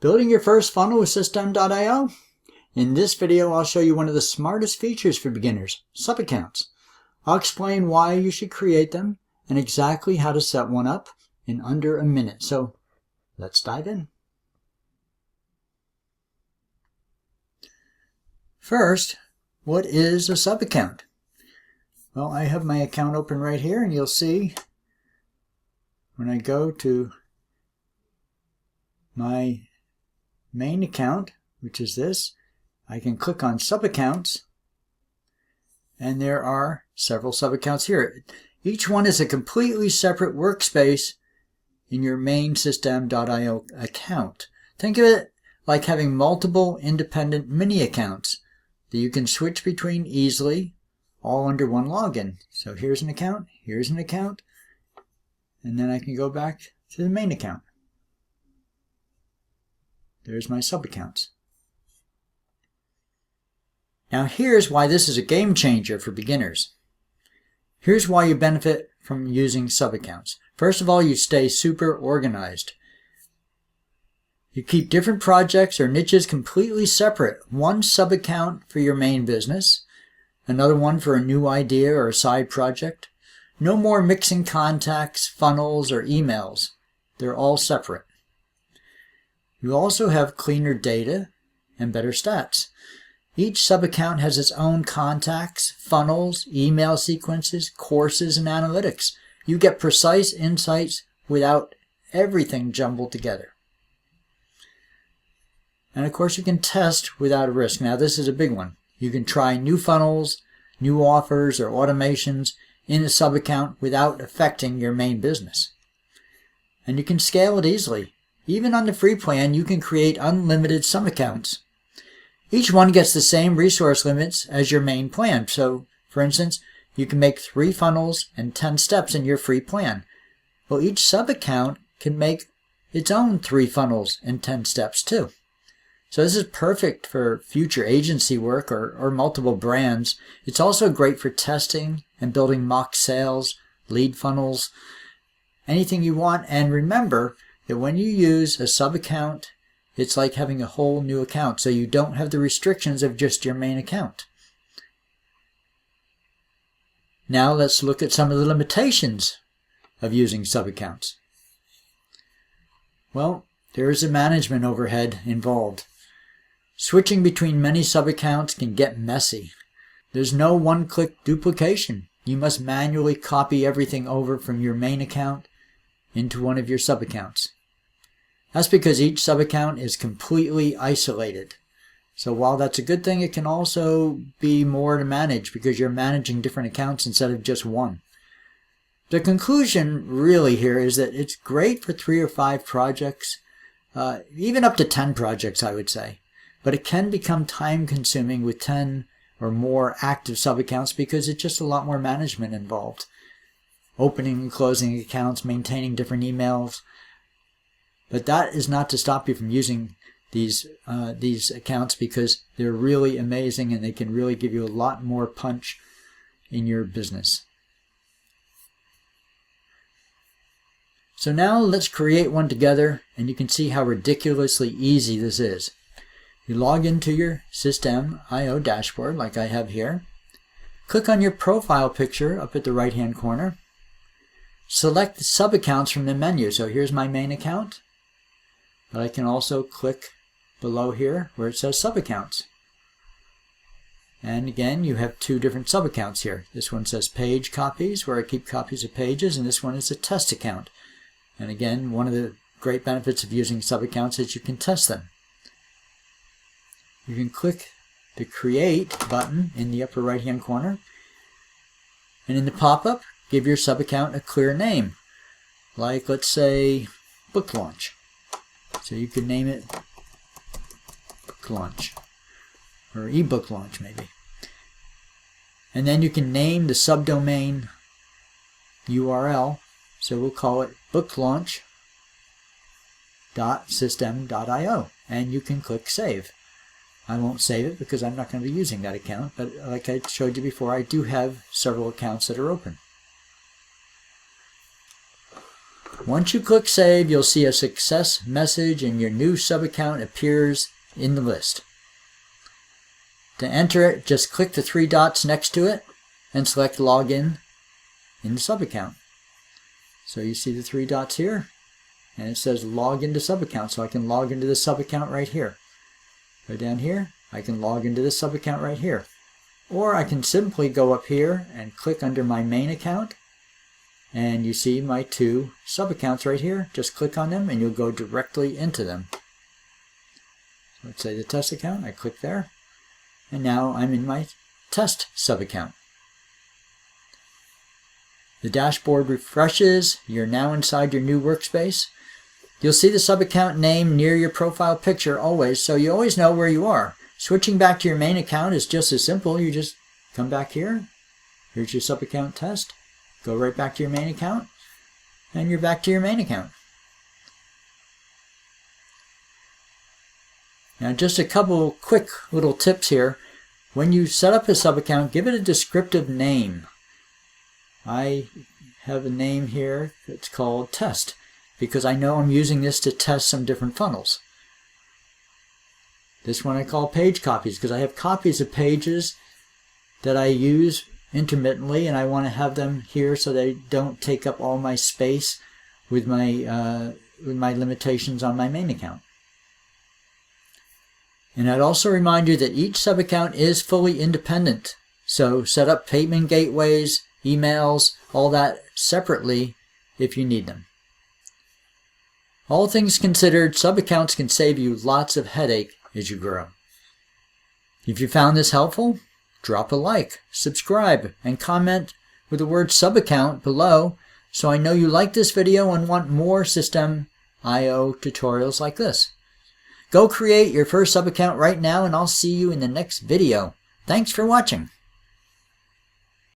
Building your first funnel with System.io? In this video, I'll show you one of the smartest features for beginners, sub-accounts. I'll explain why you should create them and exactly how to set one up in under a minute. So let's dive in. First, what is a sub-account? Well, I have my account open right here, and you'll see when I go to my main account, which is this, I can click on sub-accounts, and there are several sub-accounts here. Each one is a completely separate workspace in your main System.io account. Think of it like having multiple independent mini accounts that you can switch between easily, all under one login. So here's an account, and then I can go back to the main account. There's my sub-accounts. Now here's why this is a game changer for beginners. Here's why you benefit from using sub-accounts. First of all, you stay super organized. You keep different projects or niches completely separate. One sub-account for your main business, another one for a new idea or a side project. No more mixing contacts, funnels, or emails. They're all separate. You also have cleaner data and better stats. Each sub-account has its own contacts, funnels, email sequences, courses, and analytics. You get precise insights without everything jumbled together. And of course, you can test without a risk. Now, this is a big one. You can try new funnels, new offers, or automations in a sub-account without affecting your main business. And you can scale it easily. Even on the free plan, you can create unlimited sub-accounts. Each one gets the same resource limits as your main plan. So, for instance, you can make 3 funnels and 10 steps in your free plan. Well, each sub-account can make its own 3 funnels and 10 steps too. So this is perfect for future agency work or multiple brands. It's also great for testing and building mock sales, lead funnels, anything you want. And remember that when you use a sub-account, it's like having a whole new account, so you don't have the restrictions of just your main account. Now let's look at some of the limitations of using sub-accounts. Well, there is a management overhead involved. Switching between many sub-accounts can get messy. There's no one-click duplication. You must manually copy everything over from your main account into one of your sub-accounts. That's because each sub-account is completely isolated. So while that's a good thing, it can also be more to manage because you're managing different accounts instead of just one. The conclusion really here is that it's great for 3 or 5 projects, even up to 10 projects, I would say. But it can become time-consuming with 10 or more active sub-accounts because it's just a lot more management involved. Opening and closing accounts, maintaining different emails. But that is not to stop you from using these accounts because they're really amazing and they can really give you a lot more punch in your business. So now let's create one together, and you can see how ridiculously easy this is. You log into your System.io dashboard like I have here. Click on your profile picture up at the right-hand corner. Select the sub-accounts from the menu. So here's my main account. But I can also click below here where it says sub-accounts. And again, you have 2 different sub-accounts here. This one says page copies, where I keep copies of pages, and this one is a test account. And again, one of the great benefits of using sub-accounts is you can test them. You can click the Create button in the upper right-hand corner. And in the pop-up, give your sub-account a clear name. Like, let's say, Book Launch. So you could name it Book Launch. Or eBook Launch, maybe. And then you can name the subdomain URL. So we'll call it booklaunch.system.io. And you can click Save. I won't save it because I'm not going to be using that account, but like I showed you before, I do have several accounts that are open. Once you click Save, you'll see a success message and your new sub-account appears in the list. To enter it, just click the 3 dots next to it and select Login in the sub-account. So you see the 3 dots here, and it says Log into sub-account, so I can log into the sub-account right here. Go down here, I can log into the sub-account right here. Or I can simply go up here and click under my main account, and you see my 2 sub-accounts right here. Just click on them and you'll go directly into them. So let's say the test account, I click there, and now I'm in my test sub-account. The dashboard refreshes. You're now inside your new workspace. You'll see the sub-account name near your profile picture always, so you always know where you are. Switching back to your main account is just as simple. You just come back here. Here's your sub-account test. Go right back to your main account, and you're back to your main account. Now just a couple quick little tips here. When you set up a sub-account, give it a descriptive name. I have a name here that's called Test, because I know I'm using this to test some different funnels. This one I call Page Copies, because I have copies of pages that I use intermittently, and I want to have them here so they don't take up all my space with my limitations on my main account. And I'd also remind you that each sub-account is fully independent, so set up payment gateways, emails, all that separately if you need them. All things considered, sub-accounts can save you lots of headache as you grow. If you found this helpful, drop a like, subscribe, and comment with the word sub-account below so I know you like this video and want more System.io tutorials like this. Go create your first sub-account right now, and I'll see you in the next video. Thanks for watching.